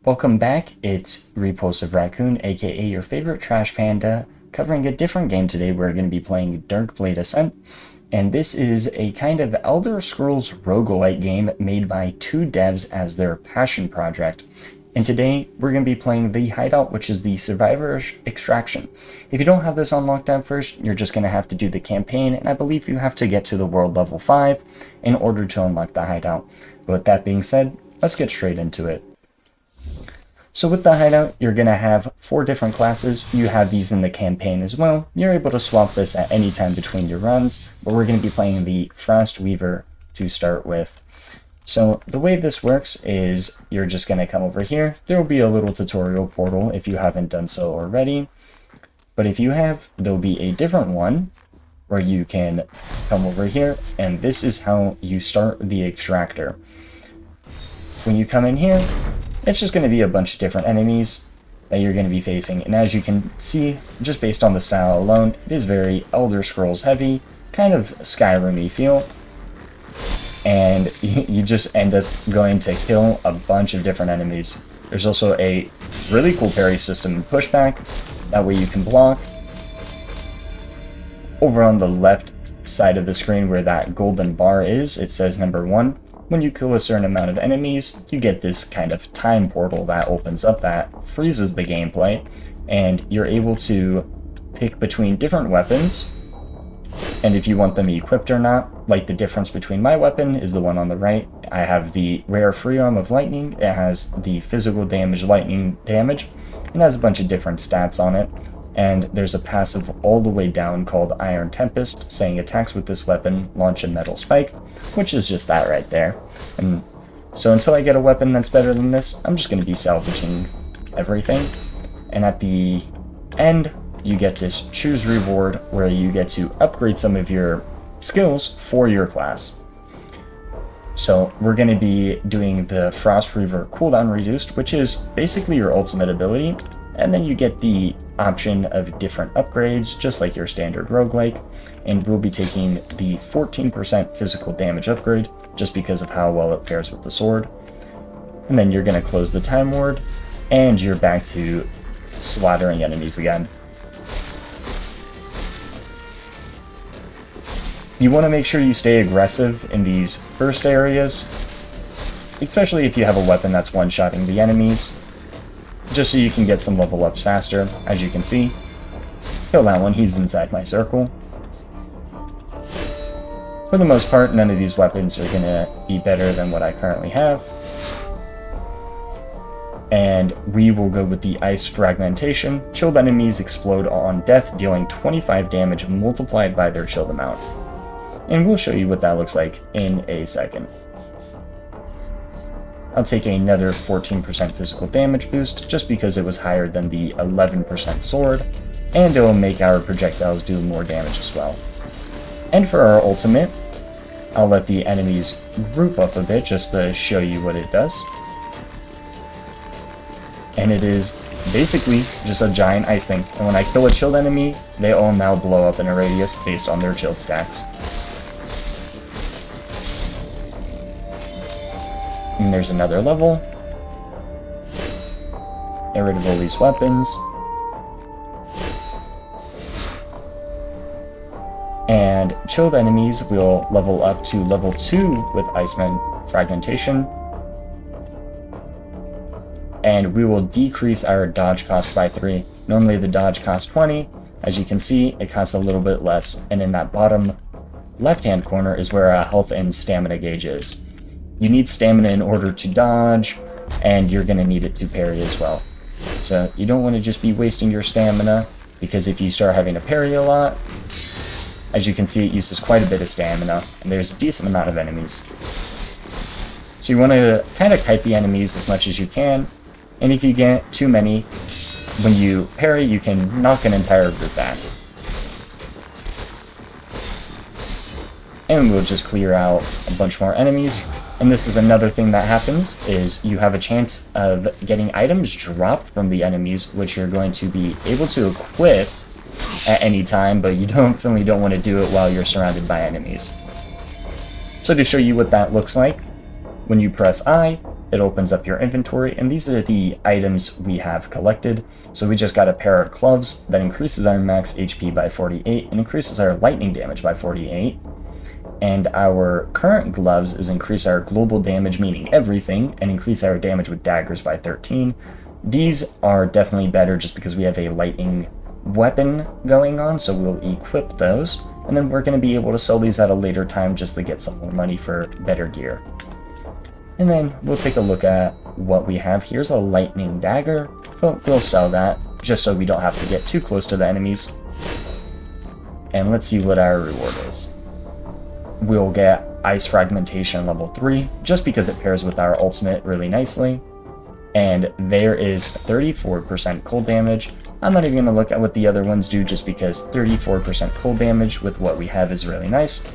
Welcome back, it's Repulsive Raccoon, aka your favorite trash panda, covering a different game today. We're going to be playing Darkblade Ascent, and this is a kind of Elder Scrolls roguelike game made by two devs as their passion project. And today, we're going to be playing the hideout, which is the Survivor's Extraction. If you don't have this unlocked at first, you're just going to have to do the campaign, and I believe you have to get to the world level 5 in order to unlock the hideout. But with that being said, let's get straight into it. So with the hideout, you're going to have 4 different classes. You have these in the campaign as well. You're able to swap this at any time between your runs, but we're going to be playing the Frost Weaver to start with. So the way this works is you're just going to come over here. There will be a little tutorial portal if you haven't done so already. But if you have, there'll be a different one where you can come over here, and this is how you start the extractor. When you come in here, it's just going to be a bunch of different enemies that you're going to be facing. And as you can see, just based on the style alone, it is very Elder Scrolls heavy, kind of Skyrim-y feel. And you just end up going to kill a bunch of different enemies. There's also a really cool parry system and pushback. That way you can block. Over on the left side of the screen where that golden bar is, it says number 1. When you kill a certain amount of enemies, you get this kind of time portal that opens up that freezes the gameplay, and you're able to pick between different weapons, and if you want them equipped or not. Like the difference between my weapon is the one on the right. I have the rare free arm of lightning. It has the physical damage, lightning damage, and has a bunch of different stats on it. And there's a passive all the way down called Iron Tempest, saying attacks with this weapon launch a metal spike, which is just that right there. And so until I get a weapon that's better than this, I'm just going to be salvaging everything. And at the end, you get this choose reward where you get to upgrade some of your skills for your class. So we're going to be doing the Frost Weaver cooldown reduced, which is basically your ultimate ability. And then you get the option of different upgrades, just like your standard roguelike. And we'll be taking the 14% physical damage upgrade, just because of how well it pairs with the sword. And then you're going to close the time ward, and you're back to slaughtering enemies again. You want to make sure you stay aggressive in these first areas, especially if you have a weapon that's one-shotting the enemies, just so you can get some level ups faster. As you can see, kill that one, he's inside my circle. For the most part, none of these weapons are going to be better than what I currently have. And we will go with the Ice Fragmentation. Chilled enemies explode on death, dealing 25 damage multiplied by their chilled amount. And we'll show you what that looks like in a second. I'll take another 14% physical damage boost, just because it was higher than the 11% sword, and it will make our projectiles do more damage as well. And for our ultimate, I'll let the enemies group up a bit just to show you what it does. And it is basically just a giant ice thing, and when I kill a chilled enemy, they all now blow up in a radius based on their chilled stacks. And there's another level. Get rid of all these weapons. And chilled enemies will level up to level 2 with Iceman Fragmentation. And we will decrease our dodge cost by 3. Normally the dodge costs 20. As you can see, it costs a little bit less. And in that bottom left-hand corner is where our health and stamina gauge is. You need stamina in order to dodge, and you're going to need it to parry as well. So you don't want to just be wasting your stamina, because if you start having to parry a lot, as you can see, it uses quite a bit of stamina, and there's a decent amount of enemies. So you want to kind of kite the enemies as much as you can, and if you get too many, when you parry, you can knock an entire group back. And we'll just clear out a bunch more enemies. And this is another thing that happens, is you have a chance of getting items dropped from the enemies, which you're going to be able to equip at any time, but you definitely don't want to do it while you're surrounded by enemies. So to show you what that looks like, when you press I, it opens up your inventory, and these are the items we have collected. So we just got a pair of gloves that increases our max HP by 48 and increases our lightning damage by 48. And our current gloves is increase our global damage, meaning everything, and increase our damage with daggers by 13. These are definitely better just because we have a lightning weapon going on, so we'll equip those. And then we're going to be able to sell these at a later time just to get some more money for better gear. And then we'll take a look at what we have. Here's a lightning dagger, but we'll sell that just so we don't have to get too close to the enemies. And let's see what our reward is. We'll get Ice Fragmentation level 3, just because it pairs with our ultimate really nicely. And there is 34% cold damage. I'm not even going to look at what the other ones do, just because 34% cold damage with what we have is really nice.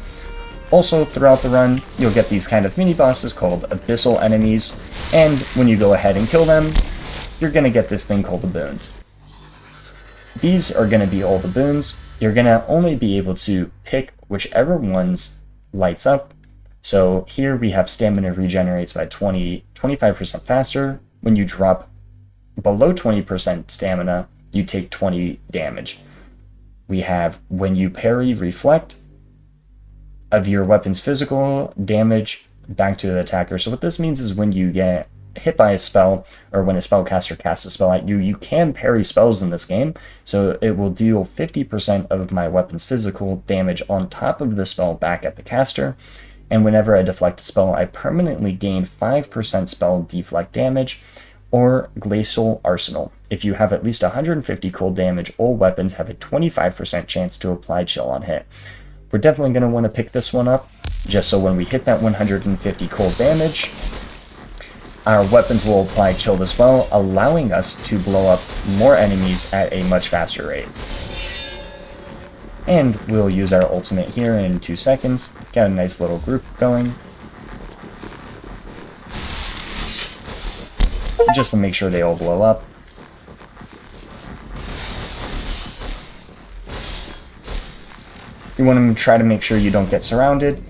Also, throughout the run, you'll get these kind of mini-bosses called Abyssal Enemies, and when you go ahead and kill them, you're going to get this thing called a boon. These are going to be all the boons. You're going to only be able to pick whichever ones lights up. So here we have stamina regenerates by 25% faster. When you drop below 20% stamina, you take 20 damage. We have when you parry reflect of your weapon's physical damage back to the attacker. So what this means is when you get hit by a spell, or when a spellcaster casts a spell at you, you can parry spells in this game. So it will deal 50% of my weapon's physical damage on top of the spell back at the caster. And whenever I deflect a spell, I permanently gain 5% spell deflect damage, or Glacial Arsenal. If you have at least 150 cold damage, all weapons have a 25% chance to apply chill on hit. We're definitely going to want to pick this one up, just so when we hit that 150 cold damage, our weapons will apply chill as well, allowing us to blow up more enemies at a much faster rate. And we'll use our ultimate here in 2 seconds. Got a nice little group going, just to make sure they all blow up. You want to try to make sure you don't get surrounded.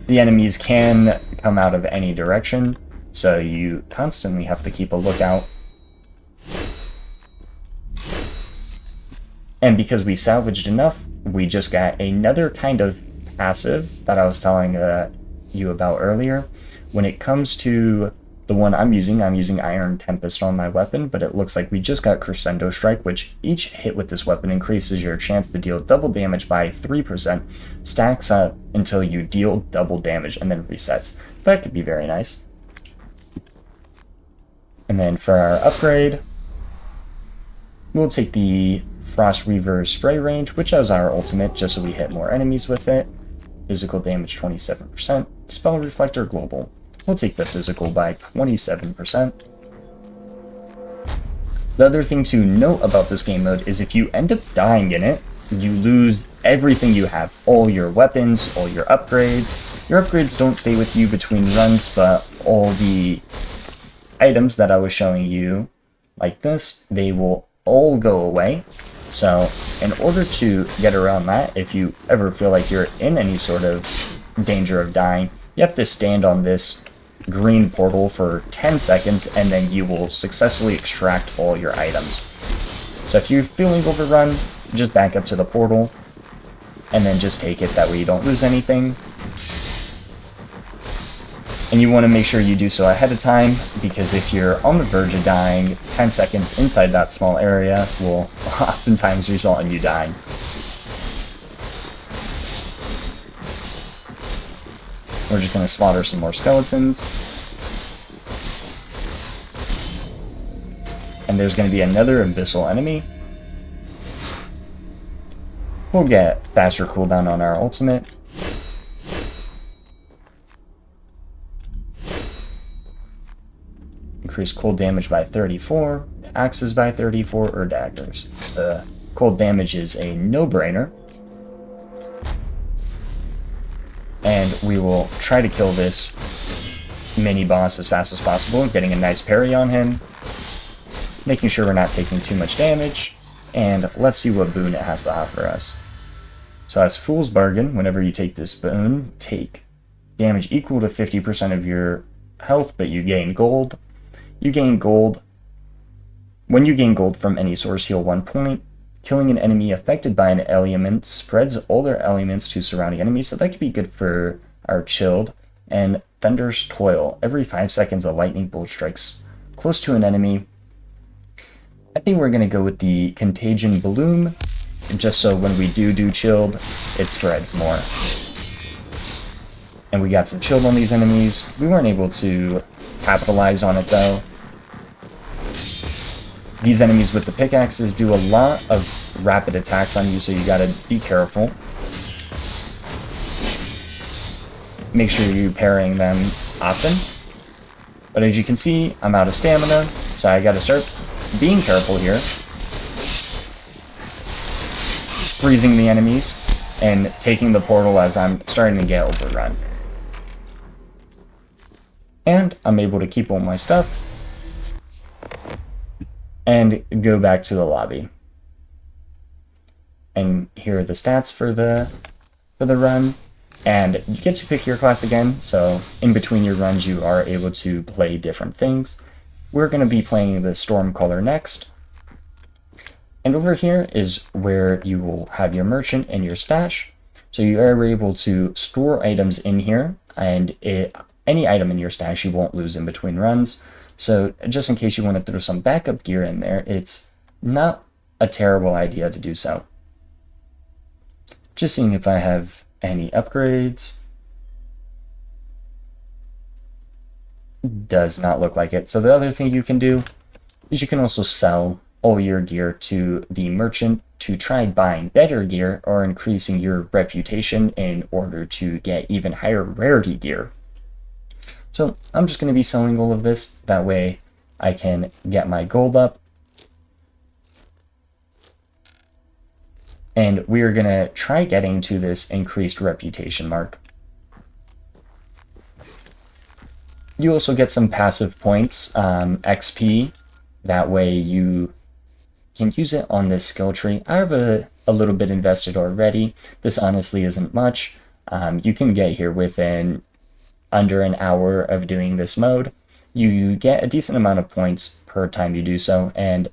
The enemies can come out of any direction, so you constantly have to keep a lookout. And because we salvaged enough, we just got another kind of passive that I was telling you about earlier. When it comes to the one I'm using Iron Tempest on my weapon, but it looks like we just got Crescendo Strike, which each hit with this weapon increases your chance to deal double damage by 3%, stacks up until you deal double damage, and then resets. So that could be very nice. And then for our upgrade, we'll take the Frost Weaver Spray Range, which is our ultimate, just so we hit more enemies with it. Physical damage 27%, Spell Reflector Global. We'll take the physical by 27%. The other thing to note about this game mode is if you end up dying in it, you lose everything you have. All your weapons, all your upgrades. Your upgrades don't stay with you between runs, but all the items that I was showing you, like this, they will all go away. So in order to get around that, if you ever feel like you're in any sort of danger of dying, you have to stand on this green portal for 10 seconds, and then you will successfully extract all your items. So if you're feeling overrun, just back up to the portal, and then just take it. That way you don't lose anything. And you want to make sure you do so ahead of time, because if you're on the verge of dying, 10 seconds inside that small area will oftentimes result in you dying. We're just going to slaughter some more skeletons. And there's going to be another abyssal enemy. We'll get faster cooldown on our ultimate. Increase cold damage by 34, axes by 34, or daggers. The cold damage is a no-brainer. And we will try to kill this mini-boss as fast as possible, getting a nice parry on him, making sure we're not taking too much damage, and let's see what boon it has to offer us. So as Fool's Bargain, whenever you take this boon, take damage equal to 50% of your health, but you gain gold. You gain gold. When you gain gold from any source, heal 1 point. Killing an enemy affected by an element spreads all their elements to surrounding enemies, so that could be good for our chilled. And Thunder's Toil. Every 5 seconds, a lightning bolt strikes close to an enemy. I think we're going to go with the Contagion Bloom, just so when we do chilled, it spreads more. And we got some chilled on these enemies. We weren't able to capitalize on it though. These enemies with the pickaxes do a lot of rapid attacks on you, so you gotta be careful. Make sure you're parrying them often. But as you can see, I'm out of stamina, so I gotta start being careful here. Freezing the enemies and taking the portal as I'm starting to get overrun. And I'm able to keep all my stuff and go back to the lobby. And here are the stats for the run. And you get to pick your class again, so in between your runs you are able to play different things. We're going to be playing the Stormcaller next. And over here is where you will have your merchant and your stash. So you are able to store items in here, and any item in your stash you won't lose in between runs. So just in case you want to throw some backup gear in there, it's not a terrible idea to do so. Just seeing if I have any upgrades. Does not look like it. So the other thing you can do is you can also sell all your gear to the merchant to try buying better gear or increasing your reputation in order to get even higher rarity gear. So I'm just going to be selling all of this, that way I can get my gold up. And we are going to try getting to this increased reputation mark. You also get some passive points, XP, that way you can use it on this skill tree. I have a little bit invested already. This honestly isn't much. You can get here within under an hour of doing this mode. You get a decent amount of points per time you do so, and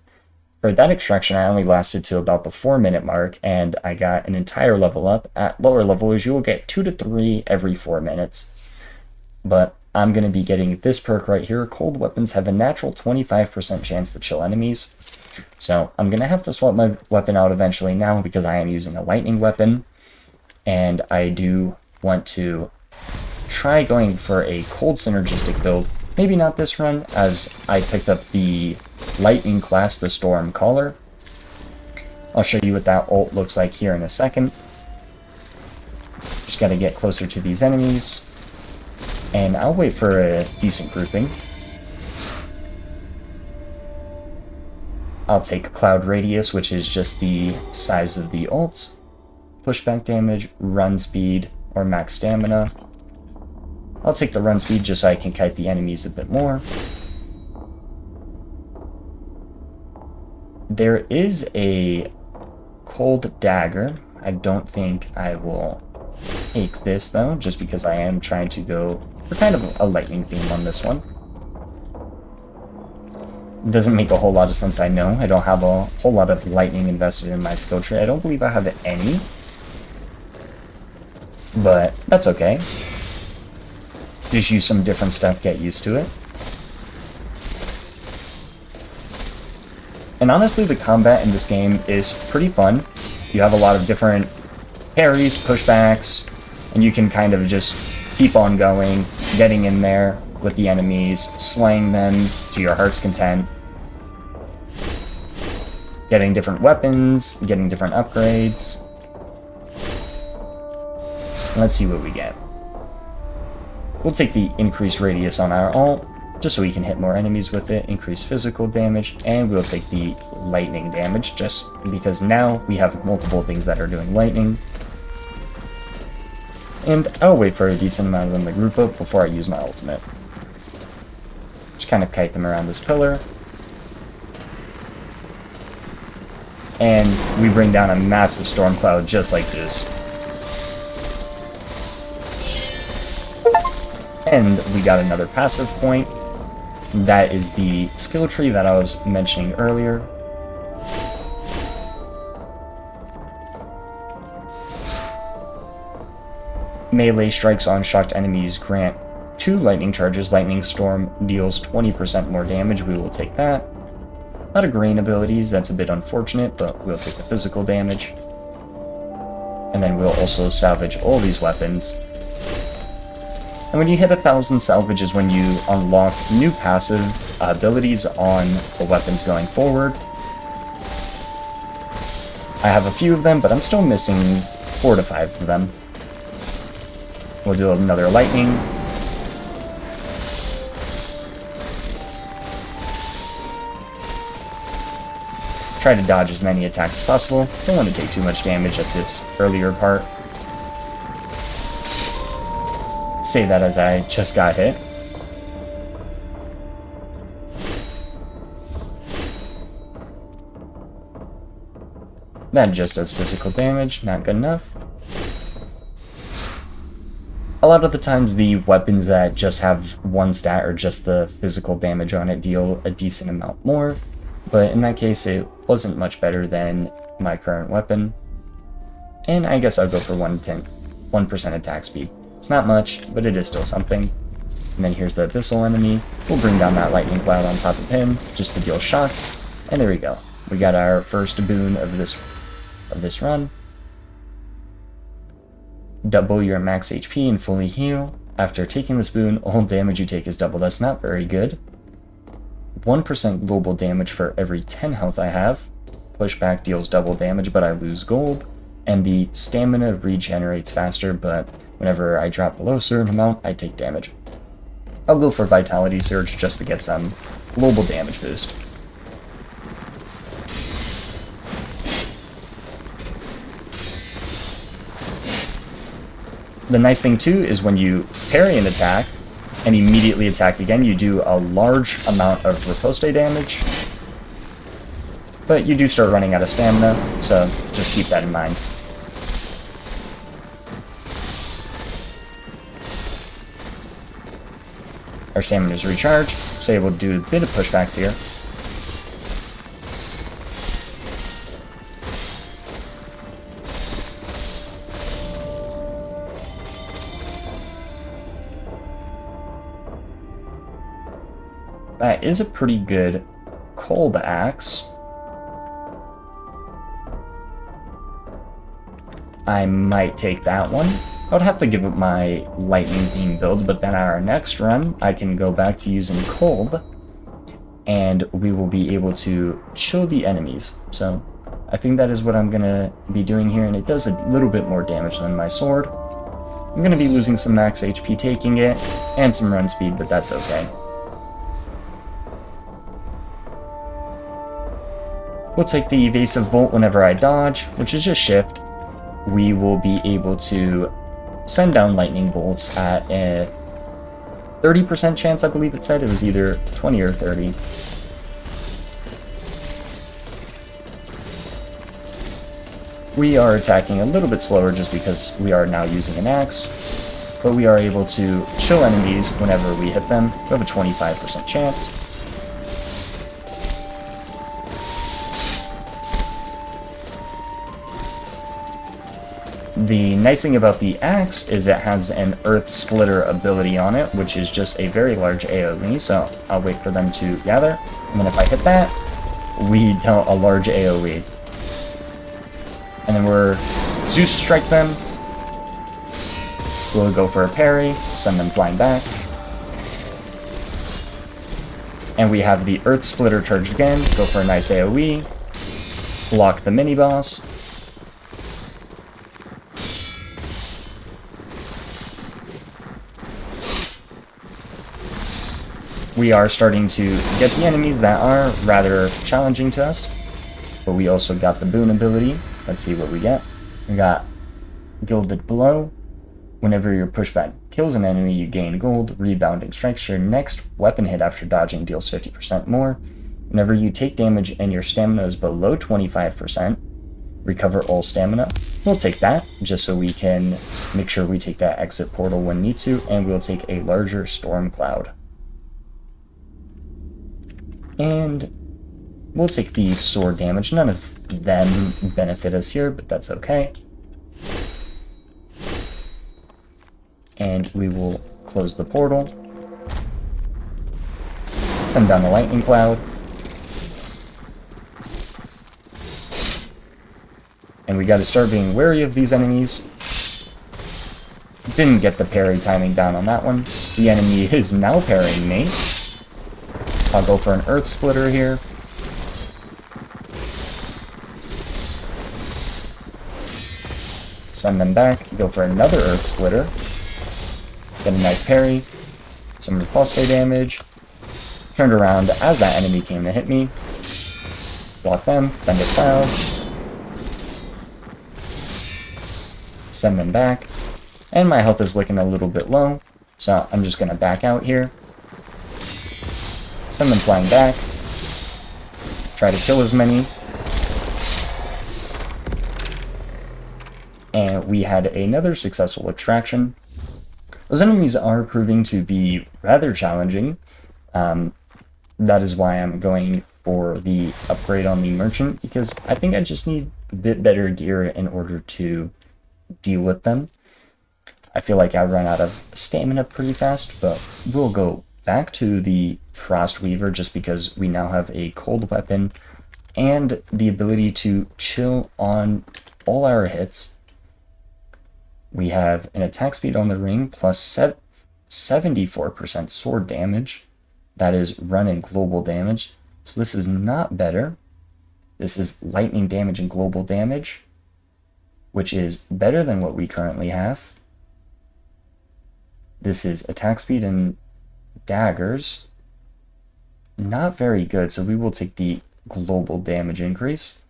for that extraction I only lasted to about the 4-minute mark, and I got an entire level up. At lower levels you will get 2 to 3 every 4 minutes. But I'm going to be getting this perk right here. Cold weapons have a natural 25% chance to chill enemies. So I'm going to have to swap my weapon out eventually now because I am using a lightning weapon. And I do want to try going for a cold synergistic build. Maybe not this run, as I picked up the lightning class, the Stormcaller. I'll show you what that ult looks like here in a second. Just got to get closer to these enemies. And I'll wait for a decent grouping. I'll take Cloud Radius, which is just the size of the ult. Pushback damage, run speed, or max stamina. I'll take the run speed just so I can kite the enemies a bit more. There is a cold dagger. I don't think I will take this though, just because I am trying to go for kind of a lightning theme on this one. It doesn't make a whole lot of sense, I know. I don't have a whole lot of lightning invested in my skill tree. I don't believe I have any. But that's okay. Just use some different stuff, get used to it. And honestly, the combat in this game is pretty fun. You have a lot of different parries, pushbacks, and you can kind of just keep on going, getting in there with the enemies, slaying them to your heart's content, getting different weapons, getting different upgrades. Let's see what we get. We'll take the increased radius on our ult, just so we can hit more enemies with it, increase physical damage, and we'll take the lightning damage, just because now we have multiple things that are doing lightning. And I'll wait for a decent amount of them to group up before I use my ultimate. Just kind of kite them around this pillar. And we bring down a massive storm cloud just like Zeus. And we got another passive point. That is the skill tree that I was mentioning earlier. Melee strikes on shocked enemies grant 2 lightning charges. Lightning Storm deals 20% more damage. We will take that. A lot of grain abilities, that's a bit unfortunate, but we'll take the physical damage. And then we'll also salvage all these weapons. And when you hit 1,000 salvage is when you unlock new passive abilities on the weapons going forward. I have a few of them, but I'm still missing 4 to 5 of them. We'll do another lightning. Try to dodge as many attacks as possible. Don't want to take too much damage at this earlier part. Say that as I just got hit. That just does physical damage, not good enough. A lot of the times the weapons that just have one stat or just the physical damage on it deal a decent amount more, but in that case it wasn't much better than my current weapon. And I guess I'll go for 1% attack speed. It's not much, but it is still something. And then here's the Abyssal enemy. We'll bring down that lightning cloud on top of him, just to deal shock. And there we go. We got our first boon of this run. Double your max HP and fully heal. After taking this boon, all damage you take is doubled. That's not very good. 1% global damage for every 10 health I have. Pushback deals double damage, but I lose gold. And the stamina regenerates faster, but whenever I drop below a certain amount, I take damage. I'll go for Vitality Surge just to get some global damage boost. The nice thing too is when you parry an attack and immediately attack again, you do a large amount of riposte damage. But you do start running out of stamina, so just keep that in mind. Our stamina is recharged, so able to do a bit of pushbacks here. That is a pretty good cold axe. I might take that one. I would have to give up my lightning beam build, but then our next run, I can go back to using cold, and we will be able to chill the enemies. So I think that is what I'm gonna be doing here, and it does a little bit more damage than my sword. I'm gonna be losing some max HP taking it, and some run speed, but that's okay. We'll take the evasive bolt whenever I dodge, which is just shift. We will be able to send down lightning bolts at a 30% chance, I believe it said. It was either 20 or 30. We are attacking a little bit slower just because we are now using an axe, but we are able to chill enemies whenever we hit them. We have a 25% chance. The nice thing about the axe is it has an Earth Splitter ability on it, which is just a very large AoE, so I'll wait for them to gather. And then if I hit that, we dealt a large AoE. And then we're Zeus strike them. We'll go for a parry, send them flying back. And we have the Earth Splitter charged again, go for a nice AoE. Block the mini-boss. We are starting to get the enemies that are rather challenging to us, but we also got the boon ability. Let's see what we get. We got Gilded Blow. Whenever your pushback kills an enemy, you gain gold. Rebounding strikes. Your next weapon hit after dodging deals 50% more. Whenever you take damage and your stamina is below 25%, recover all stamina. We'll take that, just so we can make sure we take that exit portal when need to, and we'll take a larger storm cloud. And we'll take the sword damage. None of them benefit us here, but that's okay. And we will close the portal. Send down the lightning cloud. And we gotta start being wary of these enemies. Didn't get the parry timing down on that one. The enemy is now parrying me. I'll go for an Earth Splitter here. Send them back, go for another Earth Splitter. Get a nice parry. Some repulse damage. Turned around as that enemy came to hit me. Block them, Thunder Clouds. Send them back. And my health is looking a little bit low, so I'm just going to back out here. Send them flying back. Try to kill as many. And we had another successful extraction. Those enemies are proving to be rather challenging. That is why I'm going for the upgrade on the merchant, because I think I just need a bit better gear in order to deal with them. I feel like I run out of stamina pretty fast, but we'll go back to the Frost Weaver just because we now have a cold weapon and the ability to chill on all our hits. We have an attack speed on the ring plus 74% sword damage. That is run and global damage. So this is not better. This is lightning damage and global damage, which is better than what we currently have. This is attack speed and daggers. Not very good, so we will take the global damage increase.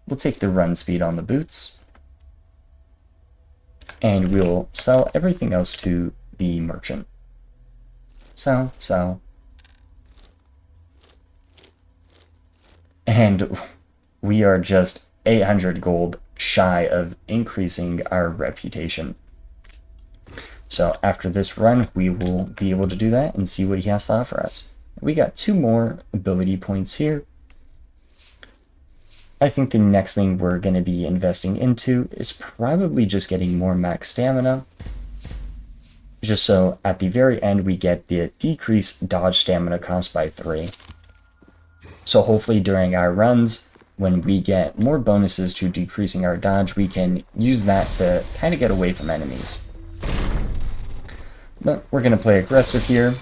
We'll take the run speed on the boots. And we'll sell everything else to the merchant. Sell. And we are just 800 gold shy of increasing our reputation. So after this run, we will be able to do that and see what he has to offer us. We got 2 more ability points here. I think the next thing we're going to be investing into is probably just getting more max stamina. Just so at the very end we get the decreased dodge stamina cost by 3. So hopefully during our runs, when we get more bonuses to decreasing our dodge, we can use that to kind of get away from enemies. But we're going to play aggressive here,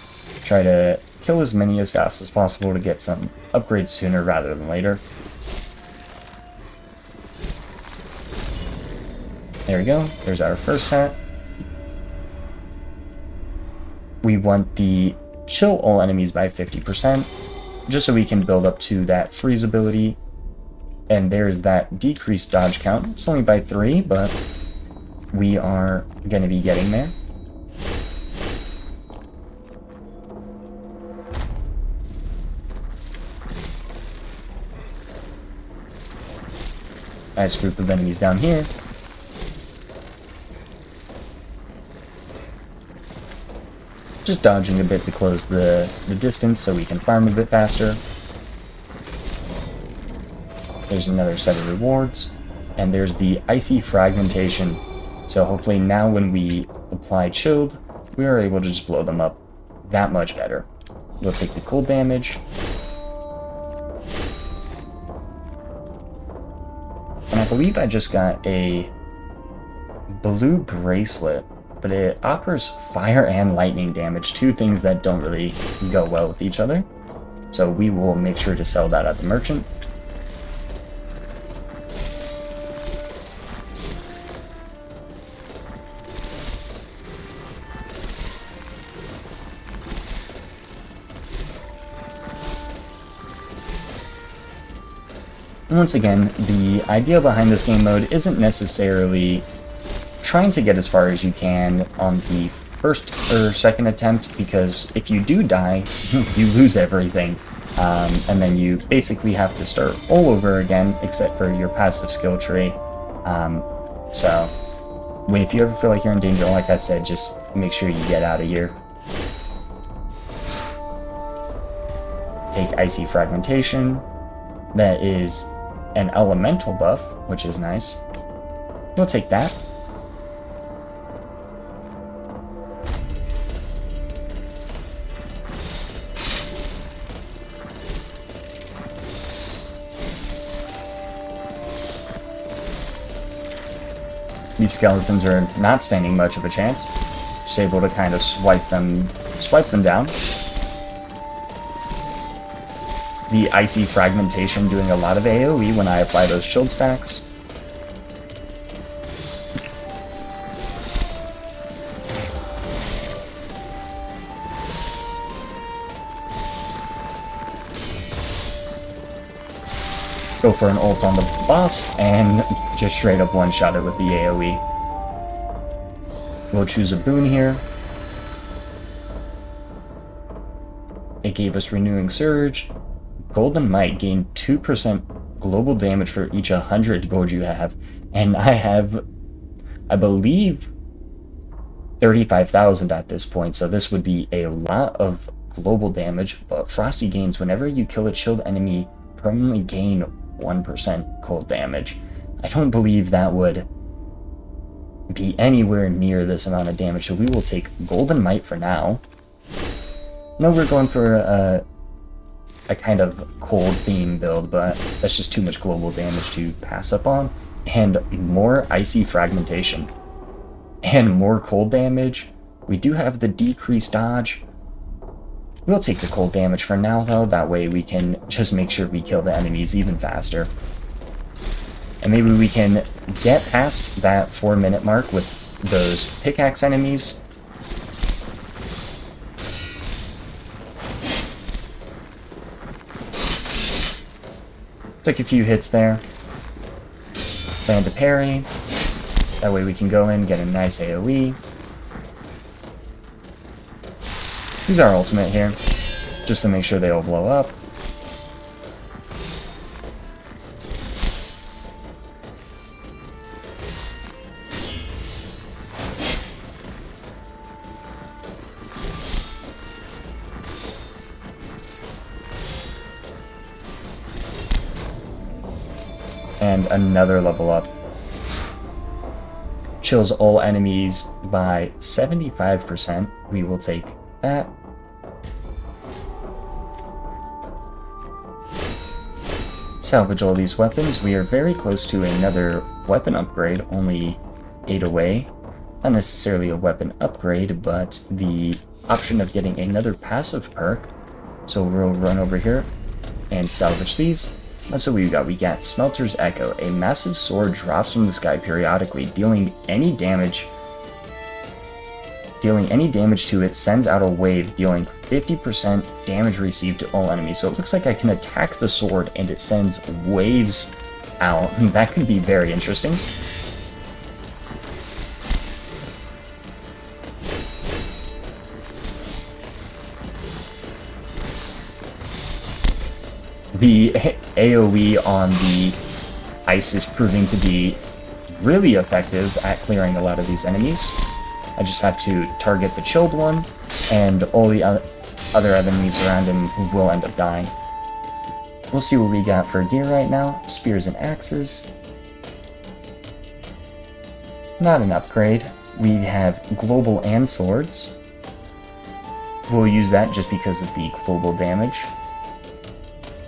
try to kill as many as fast as possible to get some upgrades sooner rather than later. There we go, there's our first set. We want the chill all enemies by 50%, just so we can build up to that freeze ability. And there's that decreased dodge count. It's only by 3, but we are going to be getting there. Nice group of enemies down here. Just dodging a bit to close the distance so we can farm a bit faster. There's another set of rewards. And there's the icy fragmentation. So hopefully now when we apply chilled, we are able to just blow them up that much better. We'll take the cold damage. And I believe I just got a blue bracelet, but it offers fire and lightning damage, 2 things that don't really go well with each other. So we will make sure to sell that at the merchant. Once again, the idea behind this game mode isn't necessarily trying to get as far as you can on the first or second attempt, because if you do die, you lose everything. And then you basically have to start all over again, except for your passive skill tree. So if you ever feel like you're in danger, like I said, just make sure you get out of here. Take Icy Fragmentation. That is an elemental buff, which is nice. We'll take that. These skeletons are not standing much of a chance. Just able to kind of swipe them down. The Icy Fragmentation doing a lot of AoE when I apply those shield stacks. Go for an ult on the boss, and just straight up one-shot it with the AoE. We'll choose a boon here. It gave us Renewing Surge. Golden Might gained 2% global damage for each 100 gold you have. And I have, I believe, 35,000 at this point, so this would be a lot of global damage. But Frosty gains whenever you kill a chilled enemy, permanently gain 1% cold damage. I don't believe that would be anywhere near this amount of damage, so we will take Golden Might for now. No, we're going for a kind of cold theme build, but that's just too much global damage to pass up on. And more Icy Fragmentation. And more cold damage. We do have the decreased dodge. We'll take the cold damage for now, though. That way we can just make sure we kill the enemies even faster. And maybe we can get past that 4-minute mark with those pickaxe enemies. Took a few hits there. Land a parry. That way we can go in, get a nice AoE. Use our ultimate here, just to make sure they all blow up. And another level up. Chills all enemies by 75%. We will take that. Salvage all these weapons. We are very close to another weapon upgrade, only 8 away. Not necessarily a weapon upgrade, but the option of getting another passive perk. So we'll run over here and salvage these. That's what we got. We got Smelter's Echo. A massive sword drops from the sky periodically, dealing any damage to it, sends out a wave, dealing 50% damage received to all enemies. So it looks like I can attack the sword and it sends waves out. That could be very interesting. The AoE on the ice is proving to be really effective at clearing a lot of these enemies. I just have to target the chilled one, and all the other enemies around him will end up dying. We'll see what we got for gear right now. Spears and axes. Not an upgrade. We have global and swords. We'll use that just because of the global damage.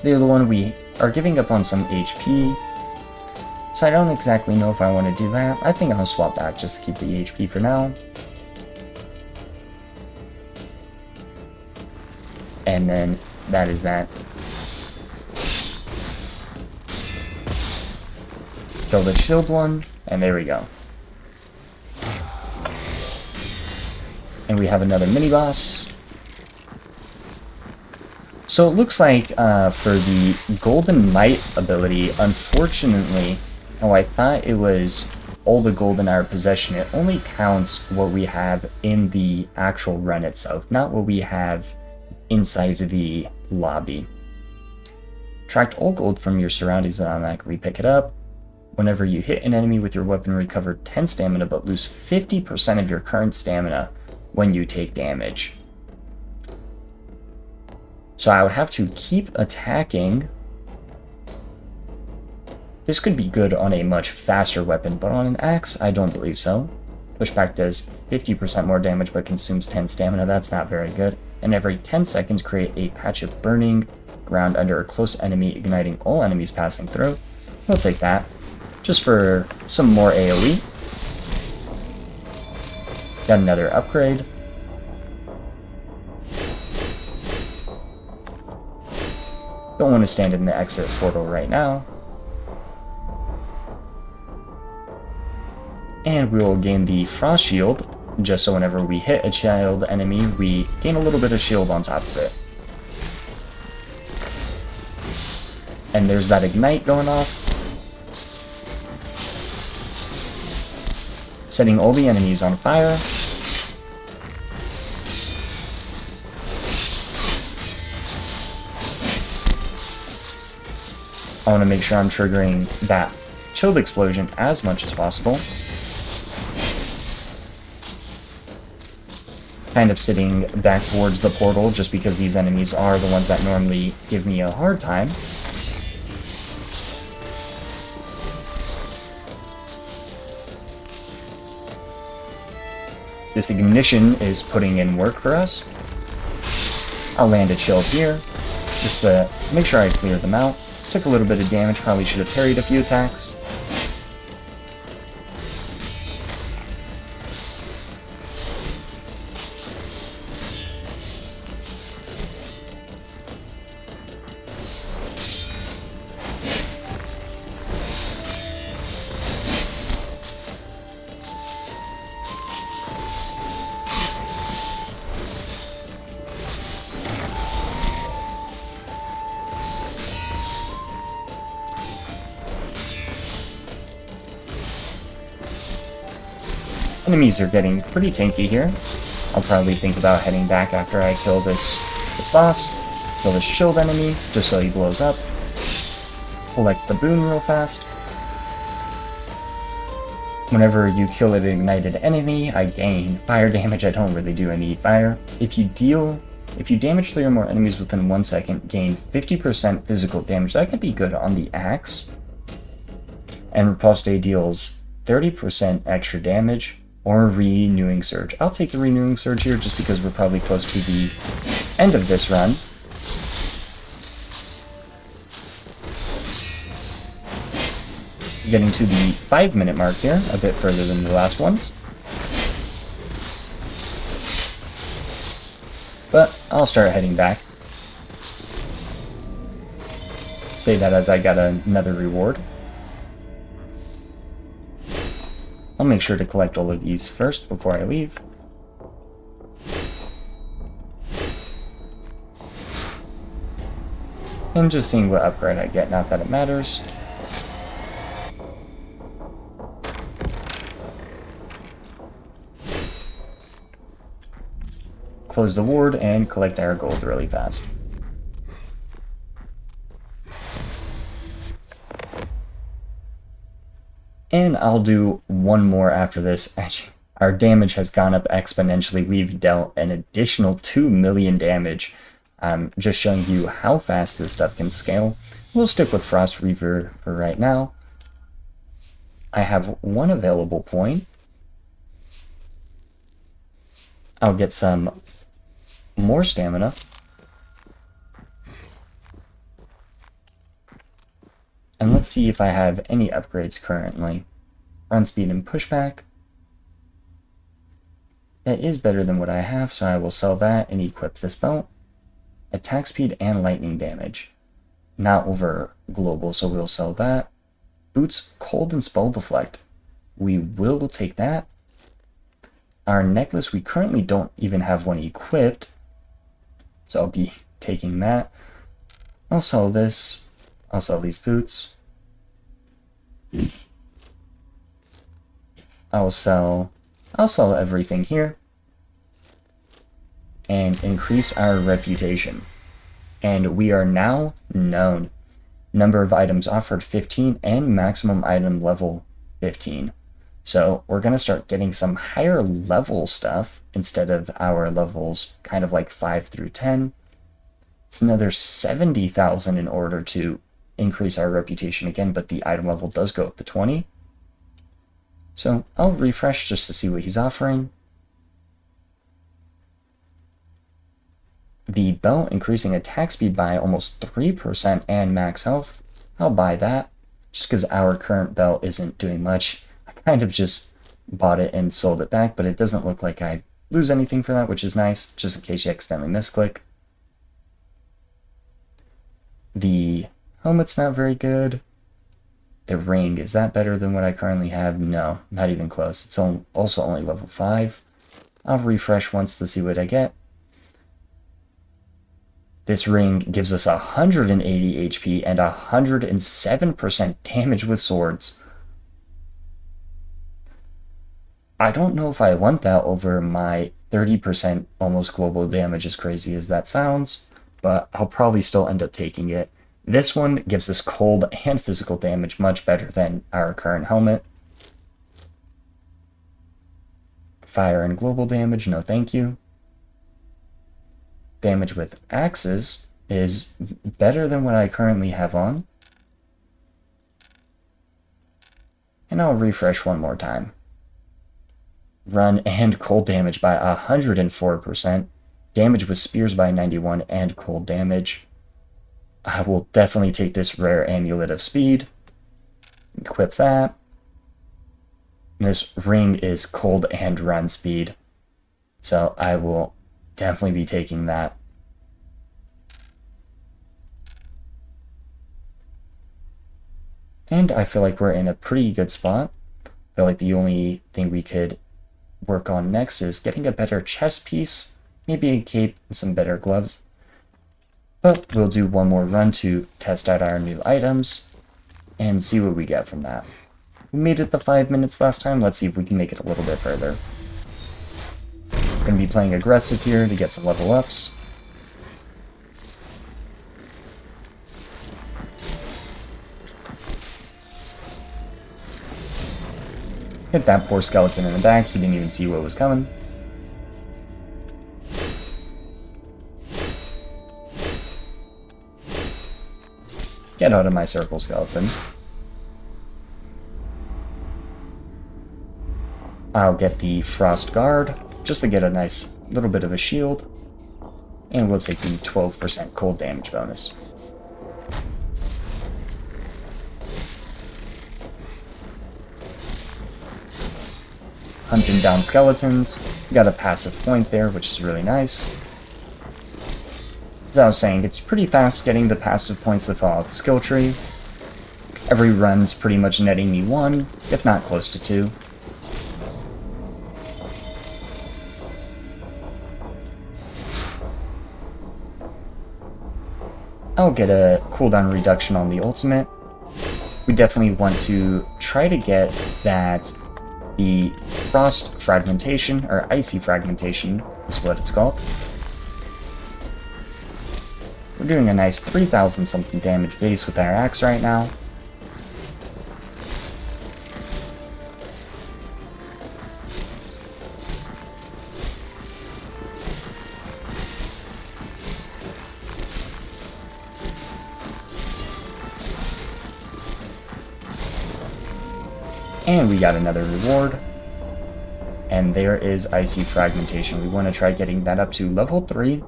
The other one, we are giving up on some HP, so I don't exactly know if I want to do that. I think I'll swap back just to keep the HP for now. And then that is that. Kill the chilled one, and there we go. And we have another mini-boss. So it looks like for the Golden Might ability, unfortunately, I thought it was all the gold in our possession. It only counts what we have in the actual run itself, not what we have inside the lobby. Tract all gold from your surroundings and automatically pick it up. Whenever you hit an enemy with your weapon, recover 10 stamina but lose 50% of your current stamina when you take damage. So I would have to keep attacking. This could be good on a much faster weapon, but on an axe, I don't believe so. Pushback does 50% more damage but consumes 10 stamina. That's not very good. And every 10 seconds, create a patch of burning ground under a close enemy, igniting all enemies passing through. We'll take that, just for some more AoE. Got another upgrade. Don't want to stand in the exit portal right now. And we will gain the Frost Shield, just so whenever we hit a shield enemy, we gain a little bit of shield on top of it. And there's that ignite going off, setting all the enemies on fire. I want to make sure I'm triggering that chilled explosion as much as possible. Kind of sitting back towards the portal just because these enemies are the ones that normally give me a hard time. This ignition is putting in work for us. I'll land a chill here, just to make sure I clear them out. Took a little bit of damage, probably should have parried a few attacks. Enemies are getting pretty tanky here. I'll probably think about heading back after I kill this boss. Kill this shield enemy, just so he blows up. Collect the boon real fast. Whenever you kill an ignited enemy, I gain fire damage. I don't really do any fire. If you damage 3 or more enemies within 1 second, gain 50% physical damage. That could be good on the axe. And Riposte deals 30% extra damage. Or Renewing Surge. I'll take the Renewing Surge here just because we're probably close to the end of this run. Getting to the 5-minute mark here, a bit further than the last ones. But I'll start heading back. Say that as I got another reward. I'll make sure to collect all of these first before I leave. And just seeing what upgrade I get, not that it matters. Close the ward and collect our gold really fast. And I'll do one more after this. Actually, our damage has gone up exponentially. We've dealt an additional 2 million damage. Just showing you how fast this stuff can scale. We'll stick with Frost Reaver for right now. I have one available point. I'll get some more stamina. And let's see if I have any upgrades currently. Run speed and pushback. That is better than what I have, so I will sell that and equip this belt. Attack speed and lightning damage. Not over global, so we'll sell that. Boots, cold and spell deflect. We will take that. Our necklace, we currently don't even have one equipped, so I'll be taking that. I'll sell this. I'll sell these boots. I'll sell everything here. And increase our reputation. And we are now known. Number of items offered 15, and maximum item level 15. So we're going to start getting some higher level stuff instead of our levels kind of like 5 through 10. It's another 70,000 in order to increase our reputation again, but the item level does go up to 20. So I'll refresh just to see what he's offering. The belt increasing attack speed by almost 3% and max health. I'll buy that just because our current belt isn't doing much. I kind of just bought it and sold it back, but it doesn't look like I lose anything for that, which is nice, just in case you accidentally misclick. The helmet's not very good. The ring, is that better than what I currently have? No, not even close. It's also only level 5. I'll refresh once to see what I get. This ring gives us 180 HP and 107% damage with swords. I don't know if I want that over my 30% almost global damage, as crazy as that sounds, but I'll probably still end up taking it. This one gives us cold and physical damage much better than our current helmet. Fire and global damage, no thank you. Damage with axes is better than what I currently have on. And I'll refresh one more time. Run and cold damage by 104%. Damage with spears by 91 and cold damage. I will definitely take this rare amulet of speed. Equip that. This ring is cold and run speed. So I will definitely be taking that. And I feel like we're in a pretty good spot. I feel like the only thing we could work on next is getting a better chest piece, maybe a cape and some better gloves. But we'll do one more run to test out our new items and see what we get from that. We made it the 5 minutes last time. Let's see if we can make it a little bit further. Going to be playing aggressive here to get some level ups. Hit that poor skeleton in the back. He didn't even see what was coming. Get out of my circle, skeleton. I'll get the Frost Guard, just to get a nice little bit of a shield. And we'll take the 12% cold damage bonus. Hunting down skeletons. Got a passive point there, which is really nice. As I was saying, it's pretty fast getting the passive points that fall out the skill tree. Every run's pretty much netting me 1, if not close to 2. I'll get a cooldown reduction on the ultimate. We definitely want to try to get that the frost fragmentation, or icy fragmentation is what it's called. We're doing a nice 3,000 something damage base with our axe right now. And we got another reward. And there is Icy Fragmentation. We want to try getting that up to level 3.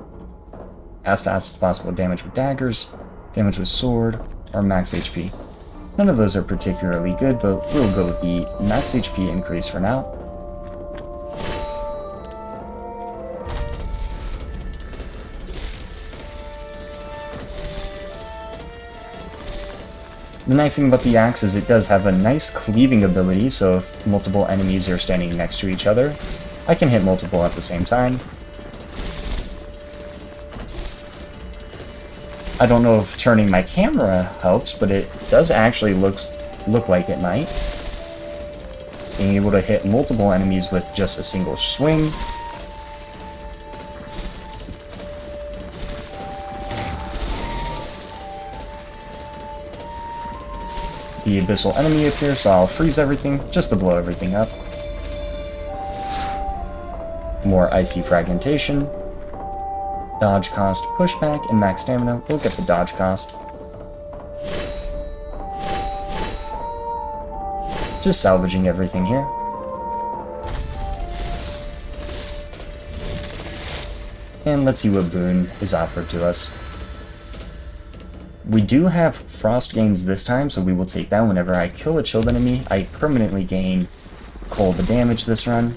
As fast as possible. Damage with daggers, damage with sword, or max HP. None of those are particularly good, but we'll go with the max HP increase for now. The nice thing about the axe is it does have a nice cleaving ability, so if multiple enemies are standing next to each other, I can hit multiple at the same time. I don't know if turning my camera helps, but it does actually look like it might. Being able to hit multiple enemies with just a single swing. the abyssal enemy appears, so I'll freeze everything just to blow everything up. More icy fragmentation. Dodge cost, pushback, and max stamina. We'll get the dodge cost. Just salvaging everything here. And let's see what boon is offered to us. We do have frost gains this time, so we will take that. Whenever I kill a chilled enemy, I permanently gain cold damage this run.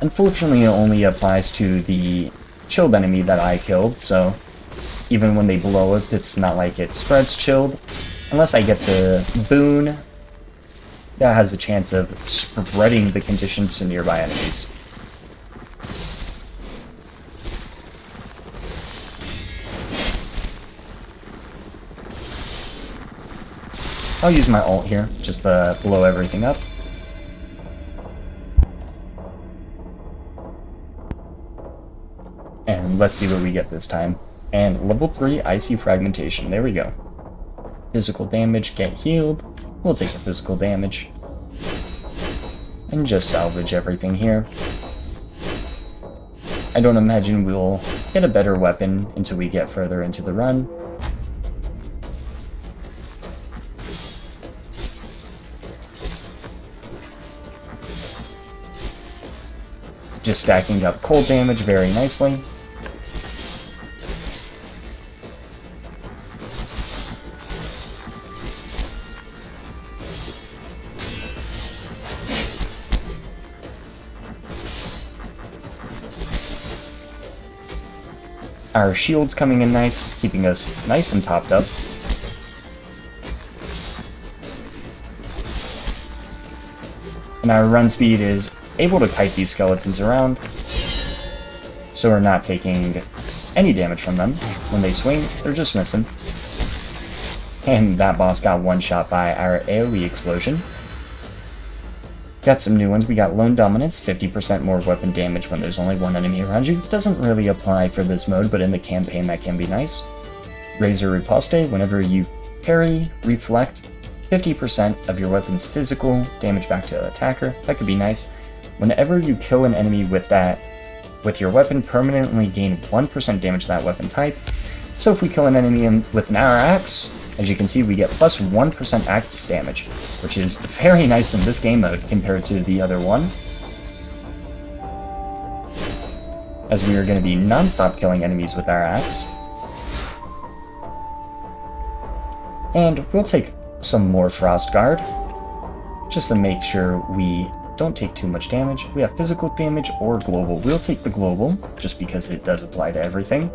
Unfortunately, it only applies to the chilled enemy that I killed, so even when they blow up, it's not like it spreads chilled. Unless I get the boon, that has a chance of spreading the conditions to nearby enemies. I'll use my ult here, just to blow everything up. And let's see what we get this time. And level 3 icy fragmentation, there we go. Physical damage, get healed. We'll take the physical damage. And just salvage everything here. I don't imagine we'll get a better weapon until we get further into the run. Just stacking up cold damage very nicely. Our shield's coming in nice, keeping us nice and topped up. And our run speed is able to kite these skeletons around, so we're not taking any damage from them. When they swing, they're just missing. And that boss got one shot by our AoE explosion. Got some new ones. We got Lone Dominance, 50% more weapon damage when there's only one enemy around you. Doesn't really apply for this mode, but in the campaign that can be nice. Razor Riposte, whenever you parry, reflect 50% of your weapon's physical damage back to the attacker. That could be nice. Whenever you kill an enemy with your weapon, permanently gain 1% damage to that weapon type. So if we kill an enemy with an hour axe, as you can see, we get plus 1% axe damage, which is very nice in this game mode compared to the other one, as we are going to be non-stop killing enemies with our axe. And we'll take some more Frost Guard, just to make sure we don't take too much damage. We have physical damage or global. We'll take the global, just because it does apply to everything.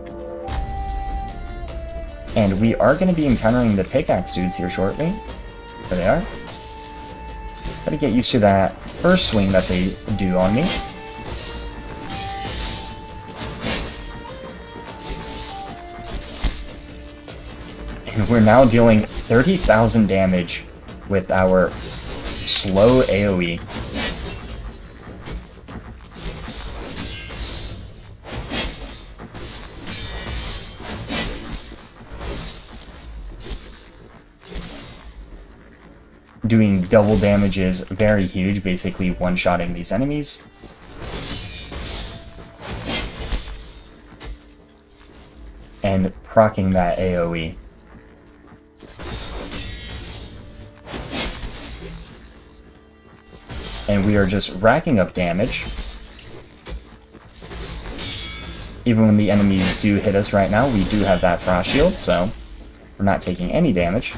And we are going to be encountering the pickaxe dudes here shortly. There they are. Gotta get used to that first swing that they do on me. And we're now dealing 30,000 damage with our slow AoE. Doing double damage is very huge, basically one-shotting these enemies. And proccing that AoE. And we are just racking up damage. Even when the enemies do hit us right now, we do have that frost shield, so we're not taking any damage.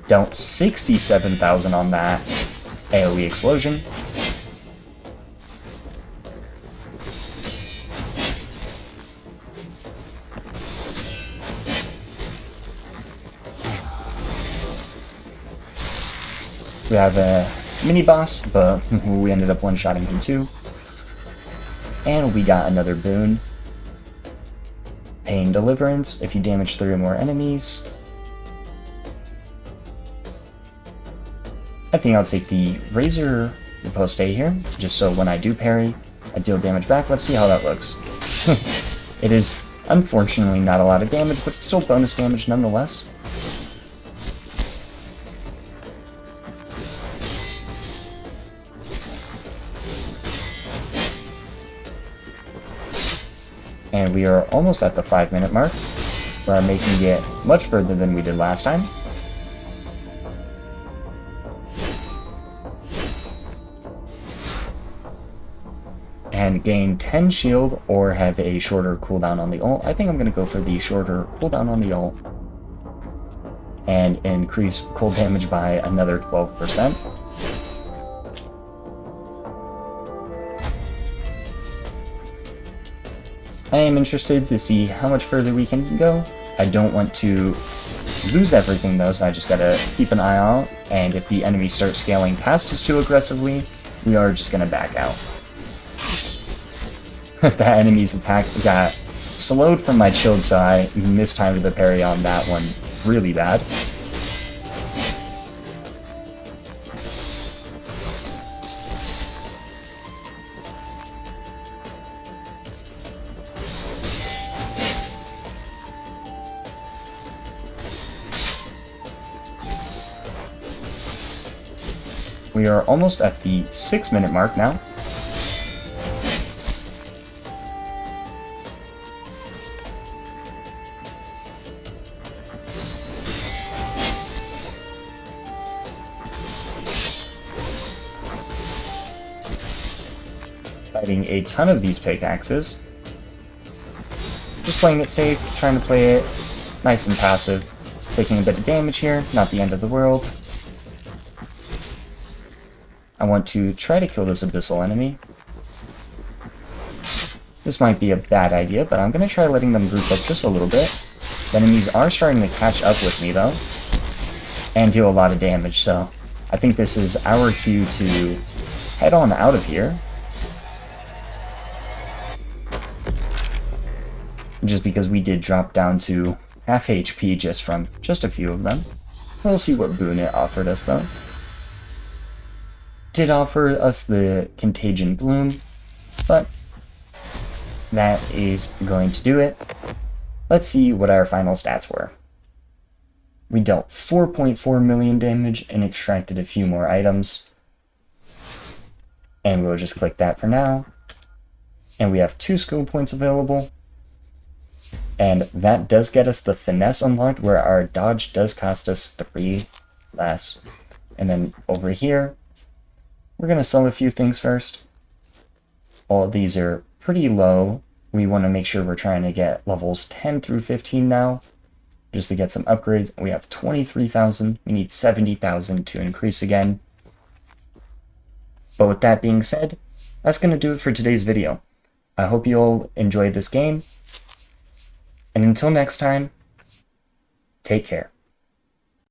Dealt 67,000 on that AoE explosion. We have a mini boss, but we ended up one-shotting him too. And we got another boon. Pain Deliverance. If you damage 3 or more enemies, I think I'll take the Razor Riposte here, just so when I do parry, I deal damage back. Let's see how that looks. It is, unfortunately, not a lot of damage, but it's still bonus damage nonetheless. And we are almost at the 5-minute mark. We're making it much further than we did last time. And gain 10 shield or have a shorter cooldown on the ult. I think I'm going to go for the shorter cooldown on the ult and increase cold damage by another 12%. I am interested to see how much further we can go. I don't want to lose everything though, so I just gotta keep an eye out, and if the enemy starts scaling past us too aggressively, we are just gonna back out. That enemy's attack got slowed from my shield, so I mistimed the parry on that one really bad. We are almost at the 6-minute mark now. Fighting a ton of these pickaxes. Just playing it safe, trying to play it nice and passive. Taking a bit of damage here, not the end of the world. I want to try to kill this abyssal enemy. This might be a bad idea, but I'm going to try letting them group up just a little bit. The enemies are starting to catch up with me, though, and do a lot of damage, so I think this is our cue to head on out of here. Just because we did drop down to half HP just from just a few of them. We'll see what boon it offered us, though. Did offer us the Contagion Bloom, but that is going to do it. Let's see what our final stats were. We dealt 4.4 million damage and extracted a few more items. And we'll just click that for now. And we have 2 skill points available. And that does get us the Finesse unlocked, where our dodge does cost us 3 less. And then over here, we're going to sell a few things first. All of these are pretty low. We want to make sure we're trying to get levels 10 through 15 now, just to get some upgrades. We have 23,000. We need 70,000 to increase again. But with that being said, that's going to do it for today's video. I hope you all enjoyed this game. And until next time, take care.